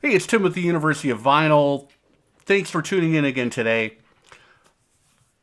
Hey, it's Tim with the University of Vinyl. Thanks for tuning in again today.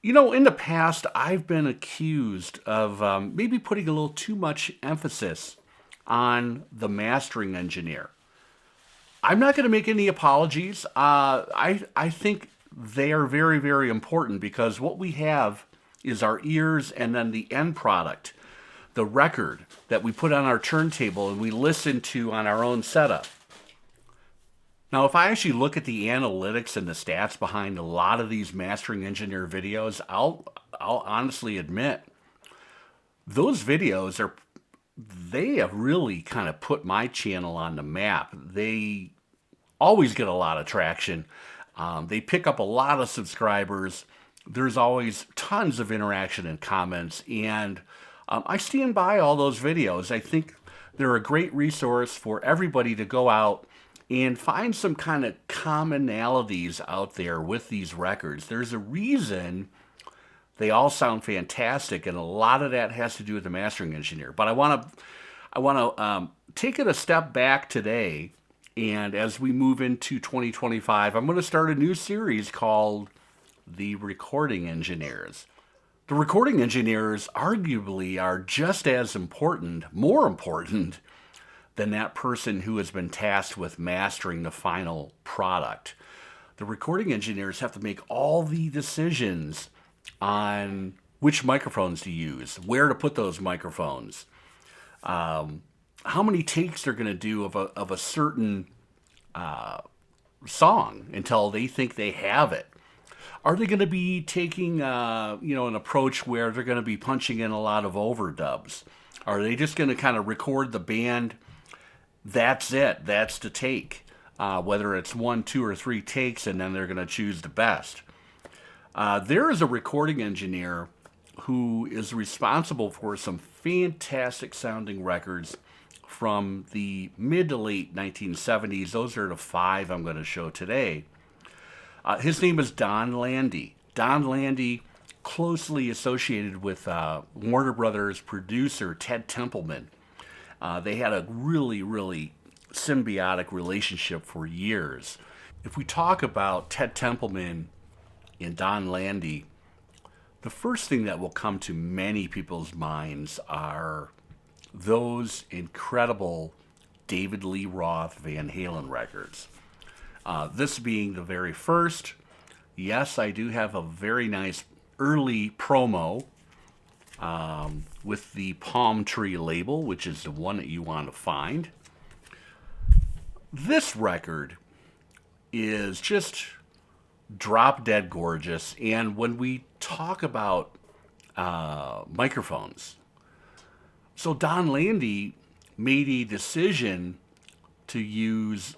You know, in the past, I've been accused of maybe putting a little too much emphasis on the mastering engineer. I'm not going to make any apologies. I think they are very, very important because what we have is our ears and then the end product, the record that we put on our turntable and we listen to on our own setup. Now, if I actually look at the analytics and the stats behind a lot of these mastering engineer videos, I'll honestly admit those videos they have really kind of put my channel on the map. They always get a lot of traction. They pick up a lot of subscribers. There's always tons of interaction and comments, and I stand by all those videos. I think they're a great resource for everybody to go out and find some kind of commonalities out there with these records. There's a reason they all sound fantastic, and a lot of that has to do with the mastering engineer. But I want to take it a step back today, and as we move into 2025, I'm going to start a new series called The Recording Engineers. The recording engineers arguably are just as important, more important, than that person who has been tasked with mastering the final product. The recording engineers have to make all the decisions on which microphones to use, where to put those microphones, how many takes they're going to do of a certain song until they think they have it. Are they going to be taking an approach where they're going to be punching in a lot of overdubs? Are they just going to kind of record the band? That's it. That's the take. Whether it's 1, 2, or 3 takes, and then they're going to choose the best. There is a recording engineer who is responsible for some fantastic sounding records from the mid to late 1970s. Those are the 5 I'm going to show today. His name is Donn Landee. Don Landy, closely associated with Warner Brothers producer Ted Templeman. They had a really, really symbiotic relationship for years. If we talk about Ted Templeman and Donn Landee, the first thing that will come to many people's minds are those incredible David Lee Roth Van Halen records. This being the very first. Yes, I do have a very nice early promo with the palm tree label, which is the one that you want to find. This record is just drop dead gorgeous. And when we talk about microphones, so Donn Landee made a decision to use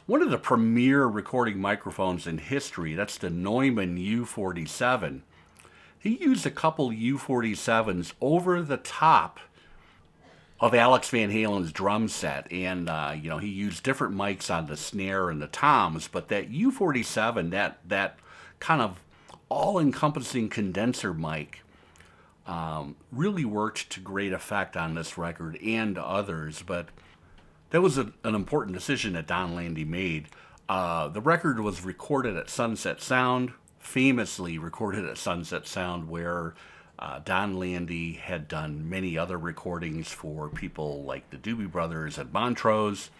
one of the premier recording microphones in history. That's the Neumann U47. He used a couple U47s over the top of Alex Van Halen's drum set, and he used different mics on the snare and the toms, but that U47, that kind of all-encompassing condenser mic, really worked to great effect on this record and others. But that was an important decision that Donn Landee made. The record was recorded at Sunset Sound, famously recorded at Sunset Sound, where Donn Landee had done many other recordings for people like the Doobie Brothers and Montrose.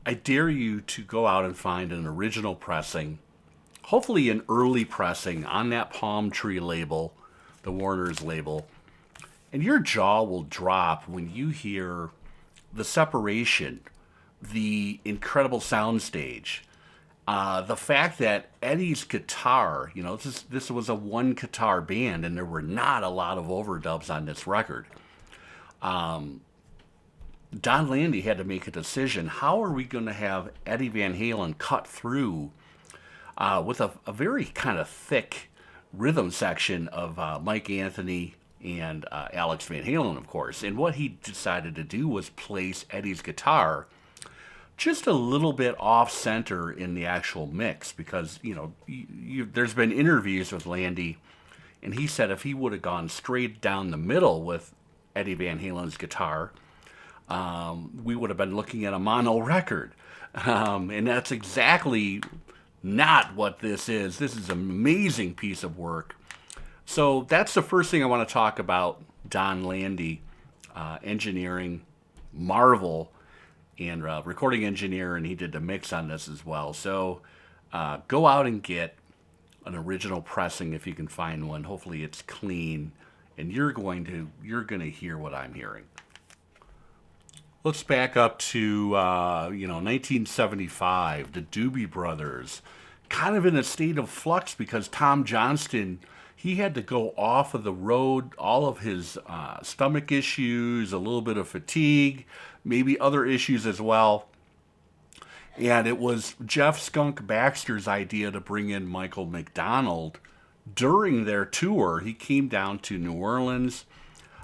I dare you to go out and find an original pressing, hopefully an early pressing on that palm tree label, the Warner's label, and your jaw will drop when you hear the separation, the incredible soundstage. The fact that Eddie's guitar, this was a one guitar band, and there were not a lot of overdubs on this record. Donn Landee had to make a decision. How are we going to have Eddie Van Halen cut through with a very kind of thick rhythm section of Mike Anthony and Alex Van Halen, of course? And what he decided to do was place Eddie's guitar just a little bit off center in the actual mix, because there's been interviews with Landee, and he said if he would have gone straight down the middle with Eddie Van Halen's guitar, we would have been looking at a mono record. And that's exactly not what this is. This is an amazing piece of work. So that's the first thing I want to talk about. Donn Landee, engineering marvel, and recording engineer, and he did the mix on this as well. So go out and get an original pressing if you can find one. Hopefully it's clean, and you're gonna hear what I'm hearing. Let's back up to 1975. The Doobie Brothers, kind of in a state of flux because Tom Johnston, he had to go off of the road. All of his stomach issues, a little bit of fatigue, maybe other issues as well. And it was Jeff Skunk Baxter's idea to bring in Michael McDonald during their tour. He came down to New Orleans,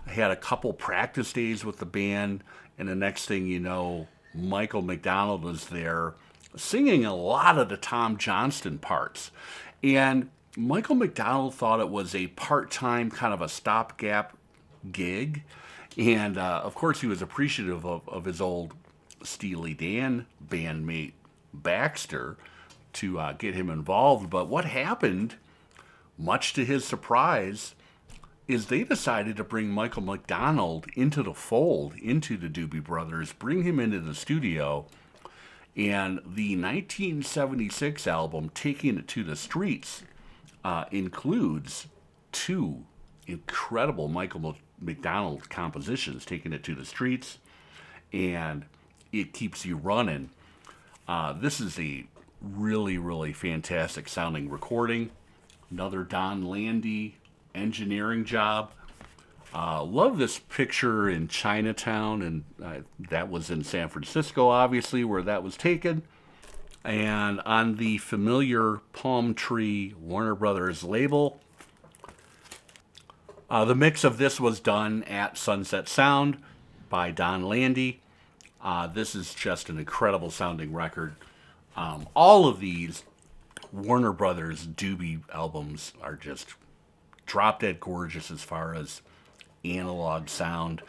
had a couple practice days with the band, and the next thing you know, Michael McDonald was there singing a lot of the Tom Johnston parts. And Michael McDonald thought it was a part-time kind of a stopgap gig. And of course, he was appreciative of his old Steely Dan bandmate Baxter to get him involved. But what happened, much to his surprise, is they decided to bring Michael McDonald into the fold, into the Doobie Brothers, bring him into the studio. And the 1976 album, Taking It to the Streets, includes two incredible Michael McDonald compositions, Taking It to the Streets and It Keeps You Running. This is a really, really fantastic sounding recording. Another Donn Landee engineering job. Love this picture in Chinatown, and that was in San Francisco, obviously, where that was taken. And on the familiar Palm Tree Warner Brothers label, the mix of this was done at Sunset Sound by Donn Landee. This is just an incredible sounding record. All of these Warner Brothers Doobie albums are just drop dead gorgeous as far as analog sound.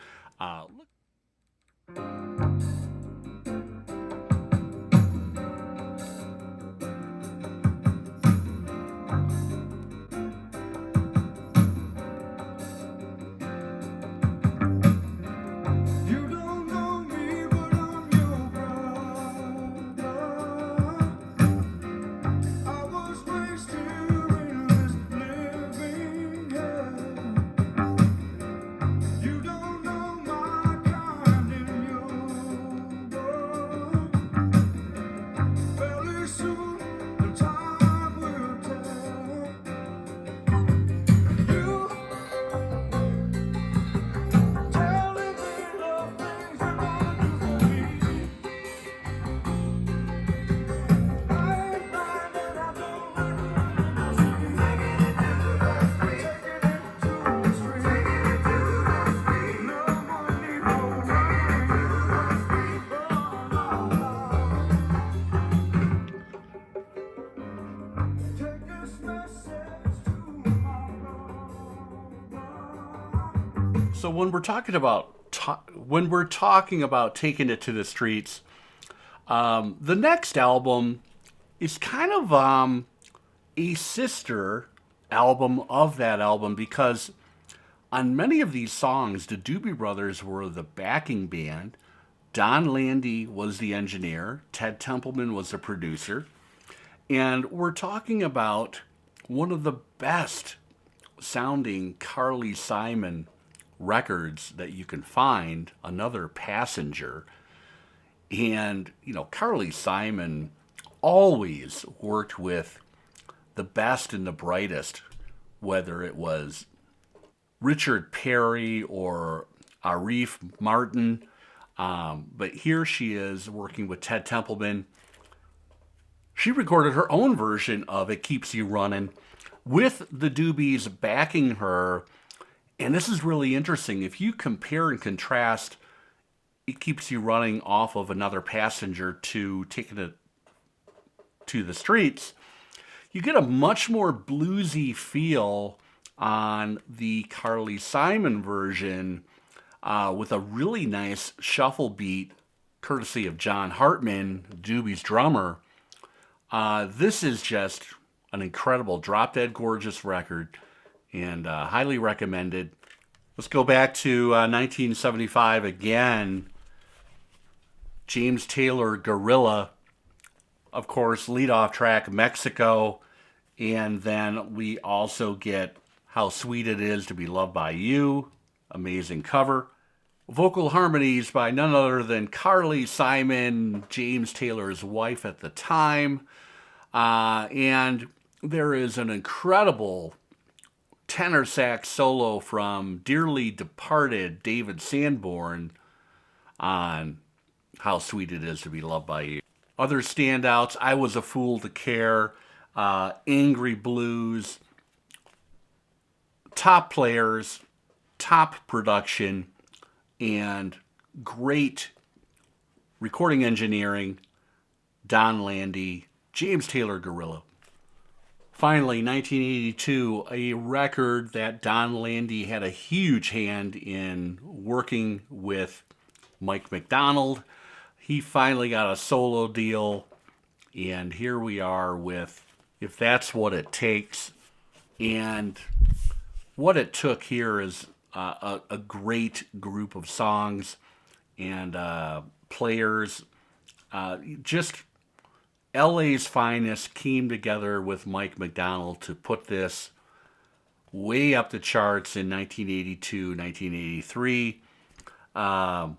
So when we're talking about taking it to the streets, the next album is kind of a sister album of that album, because on many of these songs, the Doobie Brothers were the backing band. Donn Landee was the engineer. Ted Templeman was the producer. And we're talking about one of the best sounding Carly Simon records that you can find, Another Passenger. And, Carly Simon always worked with the best and the brightest, whether it was Richard Perry or Arif Martin. But here she is working with Ted Templeman. She recorded her own version of It Keeps You Running with the Doobies backing her. And this is really interesting. If you compare and contrast It Keeps You Running off of Another Passenger to Taking It to the Streets, you get a much more bluesy feel on the Carly Simon version. with a really nice shuffle beat, courtesy of John Hartman, Doobie's drummer. This is just an incredible, drop-dead gorgeous record, and highly recommended. Let's go back to 1975 again. James Taylor, Gorilla. Of course, lead-off track, Mexico. And then we also get How Sweet It Is to Be Loved by You. Amazing cover. Vocal harmonies by none other than Carly Simon, James Taylor's wife at the time. And there is an incredible tenor sax solo from dearly departed David Sanborn on How Sweet It Is to Be Loved by You. Other standouts, I Was a Fool to Care, Angry Blues, top players, top production, and great recording engineering, Donn Landee, James Taylor, Gorilla. Finally, 1982, a record that Donn Landee had a huge hand in working with Mike McDonald. He finally got a solo deal, and here we are with If That's What It Takes. And what it took here is a great group of songs and players. Just LA's finest came together with Mike McDonald to put this way up the charts in 1982, 1983. I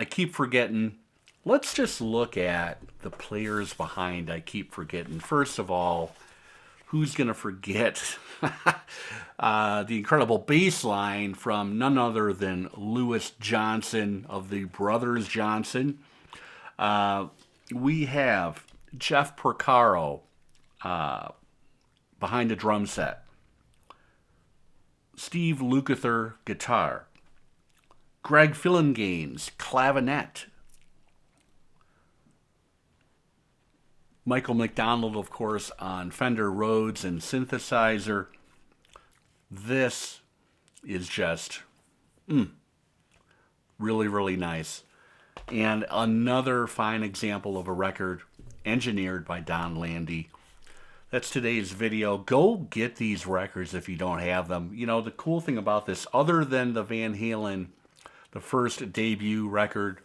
keep forgetting. Let's just look at the players behind I Keep Forgetting. First of all, who's going to forget the incredible bass line from none other than Louis Johnson of the Brothers Johnson. We have Jeff Porcaro behind the drum set. Steve Lukather, guitar. Greg Phillinganes, clavinet. Michael McDonald, of course, on Fender Rhodes and synthesizer. This is just really, really nice. And another fine example of a record engineered by Donn Landee. That's today's video. Go get these records if you don't have them. You know, the cool thing about this, other than the Van Halen, the first debut record,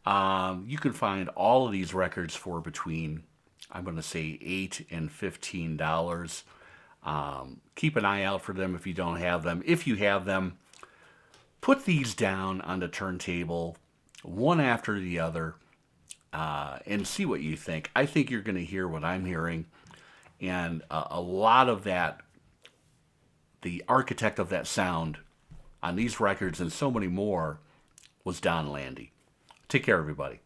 you can find all of these records for between, I'm going to say, $8 and $15. Keep an eye out for them if you don't have them. If you have them, put these down on the turntable, one after the other, and see what you think. I think you're going to hear what I'm hearing. And a lot of that, the architect of that sound on these records and so many more, was Donn Landee. Take care, everybody.